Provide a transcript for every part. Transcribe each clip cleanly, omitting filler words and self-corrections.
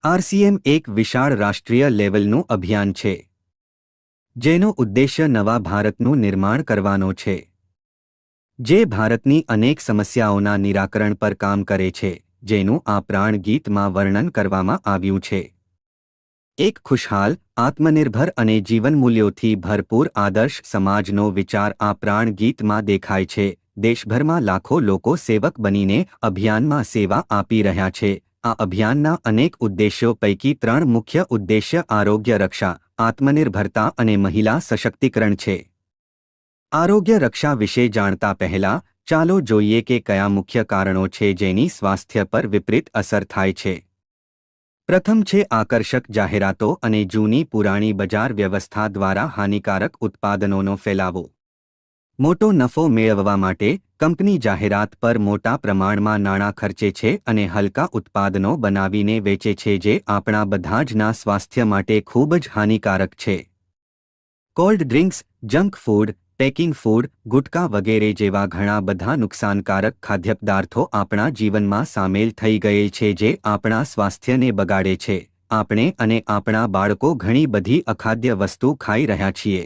RCM એક વિશાળ રાષ્ટ્રીય લેવલનું અભિયાન છે, જેનો ઉદ્દેશ્ય નવા ભારતનું નિર્માણ કરવાનો છે, જે ભારતની અનેક સમસ્યાઓના નિરાકરણ પર કામ કરે છે, જેનું આ પ્રાણ ગીતમાં વર્ણન કરવામાં આવ્યું છે. એક ખુશહાલ, આત્મનિર્ભર અને જીવનમૂલ્યોથી ભરપૂર આદર્શ સમાજનો વિચાર આ પ્રાણ ગીતમાં દેખાય છે. દેશભરમાં લાખો લોકો સેવક બનીને અભિયાનમાં સેવા આપી રહ્યા છે. આ અભિયાનના અનેક ઉદ્દેશ્યો પૈકી 3 મુખ્ય ઉદ્દેશ્ય આરોગ્ય રક્ષા, આત્મનિર્ભરતા અને મહિલા સશક્તિકરણ છે. આરોગ્ય રક્ષા વિશે જાણતા પહેલા ચાલો જોઈએ કે કયા મુખ્ય કારણો છે જેની સ્વાસ્થ્ય પર વિપરીત અસર થાય છે. પ્રથમ છે આકર્ષક જાહેરાતો અને જૂની પુરાણી બજાર વ્યવસ્થા દ્વારા હાનિકારક ઉત્પાદનોનો ફેલાવો. મોટો નફો મેળવવા માટે કંપની જાહેરાત પર મોટા પ્રમાણમાં નાણાં ખર્ચે છે અને હલકા ઉત્પાદનો બનાવીને વેચે છે જે આપણા બધા જના સ્વાસ્થ્ય માટે ખૂબ જ હાનિકારક છે. Cold drinks, junk food, packing food, ગુટકા વગેરે જેવા ઘણા બધા નુકસાનકારક ખાદ્યપદાર્થો આપણા જીવનમાં સામેલ થઈ ગયેલ છે જે આપણા સ્વાસ્થ્યને બગાડે છે. આપણે અને આપણા બાળકો ઘણી બધી અખાદ્ય વસ્તુ ખાઈ રહ્યા છીએ.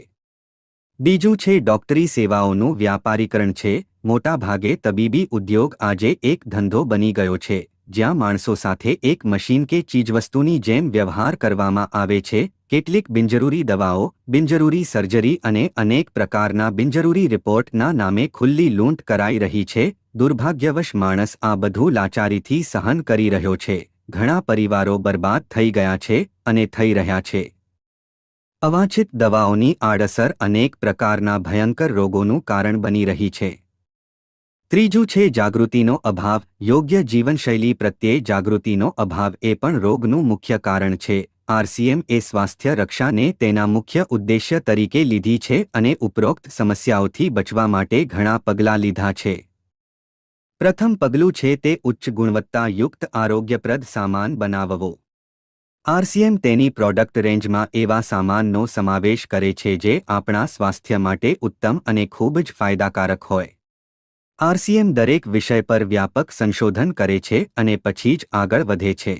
બીજું છે ડોક્ટરી સેવાઓનું વ્યાપારીકરણ છે. મોટાભાગે તબીબી ઉદ્યોગ આજે એક ધંધો બની ગયો છે, જ્યાં માણસો સાથે એક મશીન કે ચીજવસ્તુની જેમ વ્યવહાર કરવામાં આવે છે. કેટલીક બિનજરૂરી દવાઓ, બિનજરૂરી સર્જરી અને અનેક પ્રકારના બિનજરૂરી રિપોર્ટના નામે ખુલ્લી લૂંટ કરાઈ રહી છે. દુર્ભાગ્યવશ માણસ આ બધું લાચારીથી સહન કરી રહ્યો છે. ઘણા પરિવારો બરબાદ થઈ ગયા છે અને થઈ રહ્યા છે. અવાંછિત દવાઓની આડઅસર અનેક પ્રકારના ભયંકર રોગોનું કારણ બની રહી છે. ત્રીજું છે જાગૃતિનો અભાવ. યોગ્ય જીવનશૈલી પ્રત્યે જાગૃતિનો અભાવ એ પણ રોગનું મુખ્ય કારણ છે. આરસીએમ એ સ્વાસ્થ્ય રક્ષાને તેના મુખ્ય ઉદ્દેશ્ય તરીકે લીધી છે અને ઉપરોક્ત સમસ્યાઓથી બચવા માટે ઘણા પગલાં લીધા છે. પ્રથમ પગલું છે તે ઉચ્ચ ગુણવત્તાયુક્ત આરોગ્યપ્રદ સામાન બનાવવો. આરસીએમ તેની પ્રોડક્ટ રેન્જમાં એવા સામાનનો સમાવેશ કરે છે જે આપણા સ્વાસ્થ્ય માટે ઉત્તમ અને ખૂબ જ ફાયદાકારક હોય. આરસીએમ દરેક વિષય પર વ્યાપક સંશોધન કરે છે અને પછી જ આગળ વધે છે.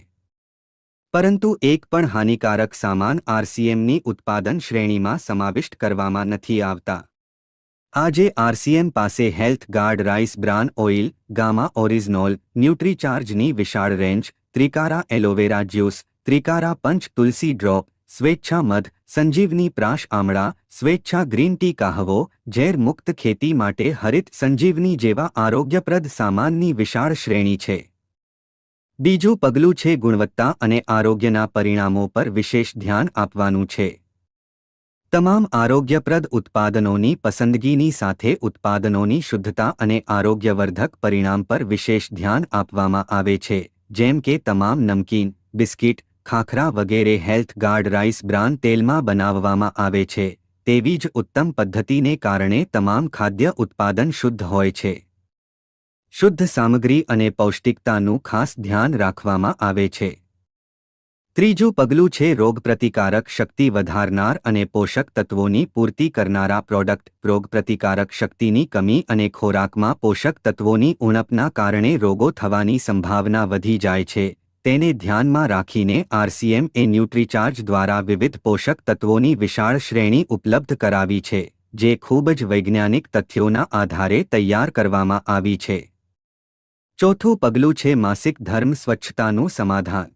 પરંતુ એક પણ હાનિકારક સામાન આરસીએમની ઉત્પાદન શ્રેણીમાં સમાવિષ્ટ કરવામાં નથી આવતા. આજે આરસીએમ પાસે health guard rice bran oil, gamma oryzanol, ન્યુટ્રીચાર્જની વિશાળ range, Trikara aloe vera juice, Trikara Panch Tulsi drop, Swechha મધ, સંજીવની પ્રાશ આમળા, સ્વેચ્છા ગ્રીન ટી કાહવો, ઝેર મુક્ત ખેતી માટે હરિત સંજીવની જેવા આરોગ્યપ્રદ સામાનની વિશાળ શ્રેણી છે. બીજું પગલું છે ગુણવત્તા અને આરોગ્યના પરિણામો પર વિશેષ ધ્યાન આપવાનું છે. તમામ આરોગ્યપ્રદ ઉત્પાદનોની પસંદગીની સાથે ઉત્પાદનોની શુદ્ધતા અને આરોગ્યવર્ધક પરિણામ પર વિશેષ ધ્યાન આપવામાં આવે છે, જેમ કે તમામ નમકીન, બિસ્કિટ, ખાખરા વગેરે હેલ્થ ગાર્ડ રાઈસ બ્રાન તેલમાં બનાવવામાં આવે છે. તેવી જ ઉત્તમ પદ્ધતિને કારણે તમામ ખાદ્ય ઉત્પાદન શુદ્ધ હોય છે. શુદ્ધ સામગ્રી અને પૌષ્ટિકતાનું ખાસ ધ્યાન રાખવામાં આવે છે. ત્રીજું પગલું છે રોગપ્રતિકારક શક્તિ વધારનાર અને પોષક તત્વોની પૂર્તિ કરનારા પ્રોડક્ટ. રોગપ્રતિકારક શક્તિની કમી અને ખોરાકમાં પોષક તત્વોની ઉણપના કારણે રોગો થવાની સંભાવના વધી જાય છે. તેને ધ્યાનમાં રાખીને આરસીએમ એ ન્યુટ્રીચાર્જ દ્વારા વિવિધ પોષક તત્વોની વિશાળ શ્રેણી ઉપલબ્ધ કરાવી છે, જે ખૂબ જ વૈજ્ઞાનિક તથ્યોના આધારે તૈયાર કરવામાં આવી છે. ચોથું પગલું છે માસિક ધર્મ સ્વચ્છતાનું સમાધાન.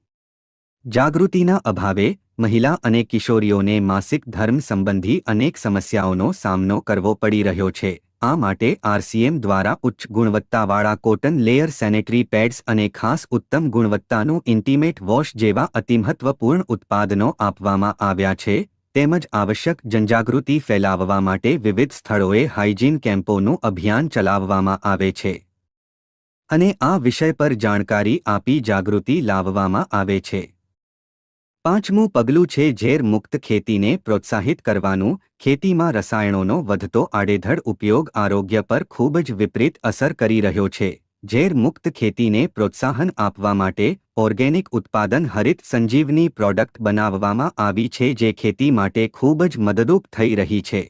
જાગૃતિના અભાવે મહિલા અને કિશોરીઓને માસિક ધર્મ સંબંધી અનેક સમસ્યાઓનો સામનો કરવો પડી રહ્યો છે. આ માટે આરસીએમ દ્વારા ઉચ્ચ ગુણવત્તાવાળા કોટન લેયર સેનેટરી પેડ્સ અને ખાસ ઉત્તમ ગુણવત્તાનું ઇન્ટિમેટ વોશ જેવા અતિમહત્વપૂર્ણ ઉત્પાદનો આપવામાં આવ્યા છે. તેમજ આવશ્યક જનજાગૃતિ ફેલાવવા માટે વિવિધ સ્થળોએ હાઇજીન કેમ્પોનું અભિયાન ચલાવવામાં આવે છે અને આ વિષય પર જાણકારી આપી જાગૃતિ લાવવામાં આવે છે. પાંચમું પગલું છે ઝેર મુક્ત ખેતીને પ્રોત્સાહિત કરવાનું. ખેતીમાં રસાયણોનો વધતો આડેધડ ઉપયોગ આરોગ્ય પર ખૂબ જ વિપરીત અસર કરી રહ્યો છે. ઝેર મુક્ત ખેતીને પ્રોત્સાહન આપવા માટે ઓર્ગેનિક ઉત્પાદન હરિત સંજીવની પ્રોડક્ટ બનાવવામાં આવી છે જે ખેતી માટે ખૂબ જ મદદરૂપ થઈ રહી છે.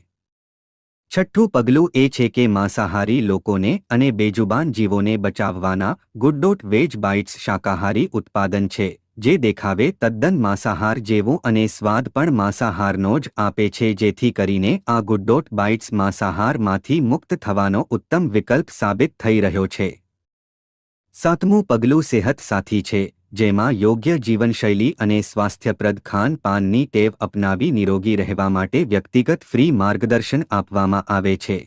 છઠ્ઠું પગલું એ છે કે માંસાહારી લોકોને અને બેજુબાન જીવોને બચાવવાના. ગુડ્ડોટ વેજ બાઇટ્સ શાકાહારી ઉત્પાદન છે જે દેખાવે તદ્દન માંસાહાર જેવું અને સ્વાદ પણ માંસાહારનો જ આપે છે, જેથી કરીને આ ગુડ બાઇટ્સ માંસાહારમાંથી મુક્ત થવાનો ઉત્તમ વિકલ્પ સાબિત થઈ રહ્યો છે. સાતમું પગલું સેહત સાથી છે, જેમાં યોગ્ય જીવનશૈલી અને સ્વાસ્થ્યપ્રદ ખાનપાનની ટેવ અપનાવી નિરોગી રહેવા માટે વ્યક્તિગત ફ્રી માર્ગદર્શન આપવામાં આવે છે.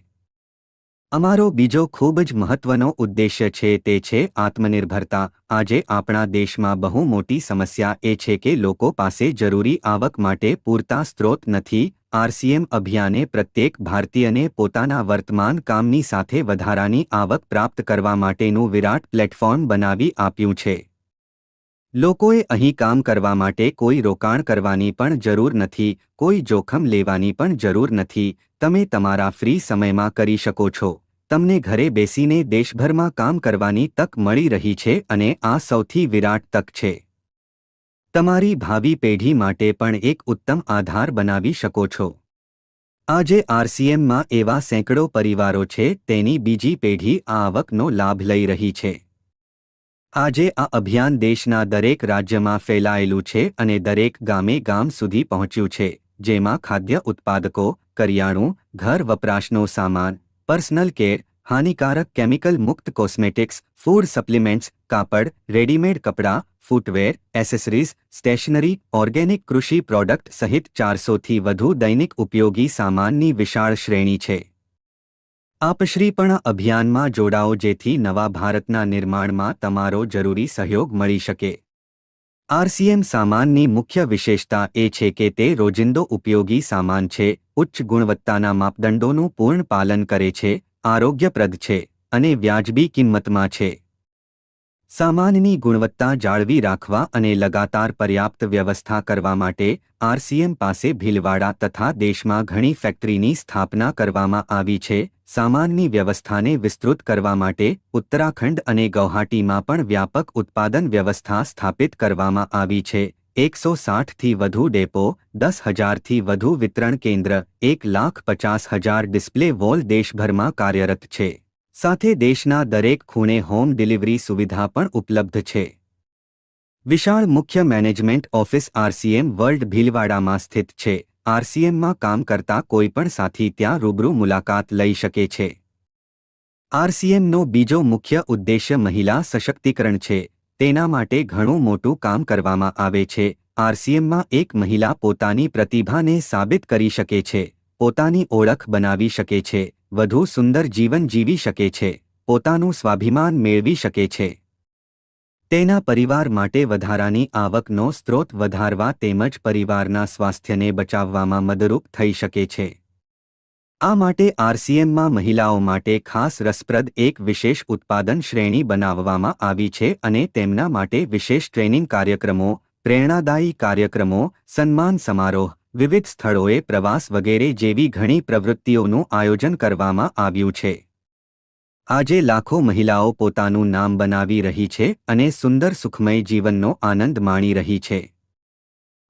અમારો બીજો ખૂબ જ મહત્વનો ઉદ્દેશ્ય છે તે છે આત્મનિર્ભરતા. આજે આપણા દેશમાં બહુ મોટી સમસ્યા એ છે કે લોકો પાસે જરૂરી આવક માટે પૂરતા સ્ત્રોત નથી. આરસીએમ અભિયાને પ્રત્યેક ભારતીયને પોતાના વર્તમાન કામની સાથે વધારાની આવક પ્રાપ્ત કરવા માટેનું વિરાટ પ્લેટફોર્મ બનાવી આપ્યું છે. લોકોએ અહીં કામ કરવા માટે કોઈ રોકાણ કરવાની પણ જરૂર નથી, કોઈ જોખમ લેવાની પણ જરૂર નથી. તમે તમારા ફ્રી સમયમાં કરી શકો છો. તમને ઘરે બેસીને દેશભરમાં કામ કરવાની તક મળી રહી છે અને આ સૌથી વિરાટ તક છે. તમારી ભાવિ પેઢી માટે પણ એક ઉત્તમ આધાર બનાવી શકો છો. આજે આરસીએમમાં એવા સેંકડો પરિવારો છે, તેની બીજી પેઢી આ આવકનો લાભ લઈ રહી છે. આજે આ અભિયાન દેશના દરેક રાજ્યમાં ફેલાયેલું છે અને દરેક ગામ સુધી પહોંચ્યું છે, જેમાં ખાદ્ય ઉત્પાદકો, કરિયાણું, ઘર વપરાશનો સામાન, પર્સનલ કેર, હાનિકારક કેમિકલ મુક્ત કોસ્મેટિક્સ, ફૂડ સપ્લિમેન્ટ્સ, કાપડ, રેડીમેડ કપડાં, ફૂટવેર, એસેસરીઝ, સ્ટેશનરી, ઓર્ગેનિક કૃષિ પ્રોડક્ટ સહિત 400થી વધુ દૈનિક ઉપયોગી સામાનની વિશાળ શ્રેણી છે. આપશ્રી પણ અભિયાનમાં જોડાઓ, જેથી નવા ભારતના નિર્માણમાં તમારો જરૂરી સહયોગ મળી શકે. આરસીએમ સામાનની મુખ્ય વિશેષતા એ છે કે તે રોજિંદો ઉપયોગી સામાન છે, ઉચ્ચ ગુણવત્તાના માપદંડોનું પૂર્ણ પાલન કરે છે, આરોગ્યપ્રદ છે અને વ્યાજબી કિંમતમાં છે. સામાનની ગુણવત્તા જાળવી રાખવા અને લગાતાર પર્યાપ્ત વ્યવસ્થા કરવા માટે આરસીએમ પાસે ભીલવાડા તથા દેશમાં ઘણી ફેક્ટરીની સ્થાપના કરવામાં આવી છે. સામાનની વ્યવસ્થાને વિસ્તૃત કરવા માટે ઉત્તરાખંડ અને ગૌહાટીમાં પણ વ્યાપક ઉત્પાદન વ્યવસ્થા સ્થાપિત કરવામાં આવી છે. 160થી વધુ ડેપો, 10,000થી વધુ વિતરણ કેન્દ્ર, 1,50,000 ડિસ્પ્લે વોલ દેશભરમાં કાર્યરત છે. સાથે દેશના દરેક ખૂણે હોમ ડિલિવરી સુવિધા પણ ઉપલબ્ધ છે. વિશાળ મુખ્ય મેનેજમેન્ટ ઓફિસ આરસીએમ વર્લ્ડ ભીલવાડામાં સ્થિત છે. આરસીએમમાં કામ કરતા કોઈપણ સાથી ત્યાં રૂબરૂ મુલાકાત લઈ શકે છે. આરસીએમનો બીજો મુખ્ય ઉદ્દેશ્ય મહિલા સશક્તિકરણ છે. તેના માટે ઘણું મોટું કામ કરવામાં આવે છે. આરસીએમમાં એક મહિલા પોતાની પ્રતિભાને સાબિત કરી શકે છે, પોતાની ઓળખ બનાવી શકે છે, વધુ સુંદર જીવન જીવી શકે છે, પોતાનું સ્વાભિમાન મેળવી શકે છે. તેના પરિવાર માટે વધારાની આવકનો સ્ત્રોત વધારવા તેમજ પરિવારના સ્વાસ્થ્યને બચાવવામાં મદદરૂપ થઈ શકે છે. આ માટે આરસીએમમાં મહિલાઓ માટે ખાસ રસપ્રદ એક વિશેષ ઉત્પાદન શ્રેણી બનાવવામાં આવી છે અને તેમના માટે વિશેષ ટ્રેનિંગ કાર્યક્રમો, પ્રેરણાદાયી કાર્યક્રમો, સન્માન સમારોહ, વિવિધ સ્થળોએ પ્રવાસ વગેરે જેવી ઘણી પ્રવૃત્તિઓનું આયોજન કરવામાં આવ્યું છે. આજે લાખો મહિલાઓ પોતાનું નામ બનાવી રહી છે અને સુંદર સુખમય જીવનનો આનંદ માણી રહી છે.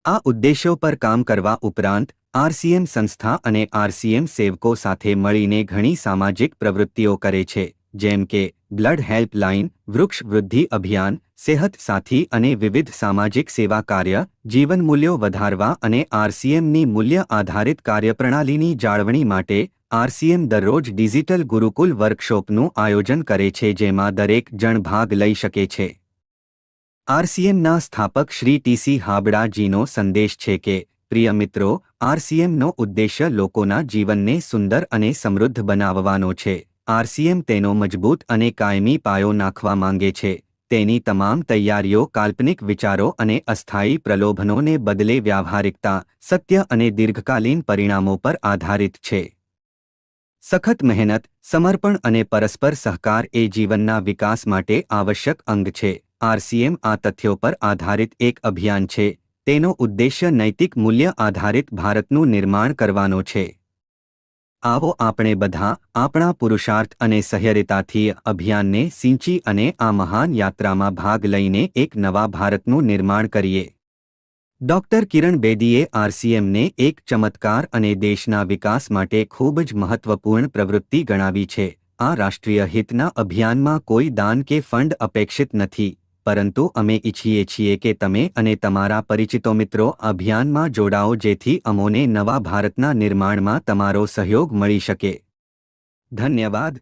આ ઉદ્દેશ્યો પર કામ કરવા ઉપરાંત આરસીએમ સંસ્થા અને આરસીએમ સેવકો સાથે મળીને ઘણી સામાજિક પ્રવૃત્તિઓ કરે છે, જેમ કે બ્લડ હેલ્પલાઇન, વૃક્ષ વૃદ્ધિ અભિયાન, સેહત સાથી અને વિવિધ સામાજિક સેવા કાર્ય. જીવન મૂલ્યો વધારવા અને આરસીએમની મૂલ્ય આધારિત કાર્યપ્રણાલીની જાળવણી માટે આરસીએમ દરરોજ ડિજિટલ ગુરુકુલ વર્કશોપનું આયોજન કરે છે, જેમાં દરેક જણ ભાગ લઈ શકે છે. આરસીએમના સ્થાપક શ્રી ટીસી હાબડાજીનો સંદેશ છે કે, પ્રિય મિત્રો, આરસીએમનો ઉદ્દેશ્ય લોકોના જીવનને સુંદર અને સમૃદ્ધ બનાવવાનો છે. આરસીએમ તેનો મજબૂત અને કાયમી પાયો નાખવા માંગે છે. તેની તમામ તૈયારીઓ કાલ્પનિક વિચારો અને અસ્થાયી પ્રલોભનોને બદલે વ્યાવહારિકતા, સત્ય અને દીર્ઘકાલીન પરિણામો પર આધારિત છે. સખત મહેનત, સમર્પણ અને પરસ્પર સહકાર એ જીવનના વિકાસ માટે આવશ્યક અંગ છે. આરસીએમ આ તથ્યો પર આધારિત એક અભિયાન છે. તેનો ઉદ્દેશ્ય નૈતિક મૂલ્ય આધારિત ભારતનું નિર્માણ કરવાનો છે. આવો આપણે બધા આપણા પુરુષાર્થ અને સહ્યરિતાથી અભિયાનને સિંચી અને આ મહાન યાત્રામાં ભાગ લઈને એક નવા ભારતનું નિર્માણ કરીએ. ડોક્ટર કિરણ બેદીએ આરસીએમને એક ચમત્કાર અને દેશના વિકાસ માટે ખૂબ જ મહત્વપૂર્ણ પ્રવૃત્તિ ગણાવી છે. આ રાષ્ટ્રીય હિતના અભિયાનમાં કોઈ દાન કે ફંડ અપેક્ષિત નથી. પરંતુ અમે ઈચ્છીએ છીએ કે તમે અને તમારા પરિચિતો મિત્રો અભિયાનમાં જોડાઓ જેથી અમોને નવા ભારતના નિર્માણમાં તમારો સહયોગ મળી શકે. ધન્યવાદ.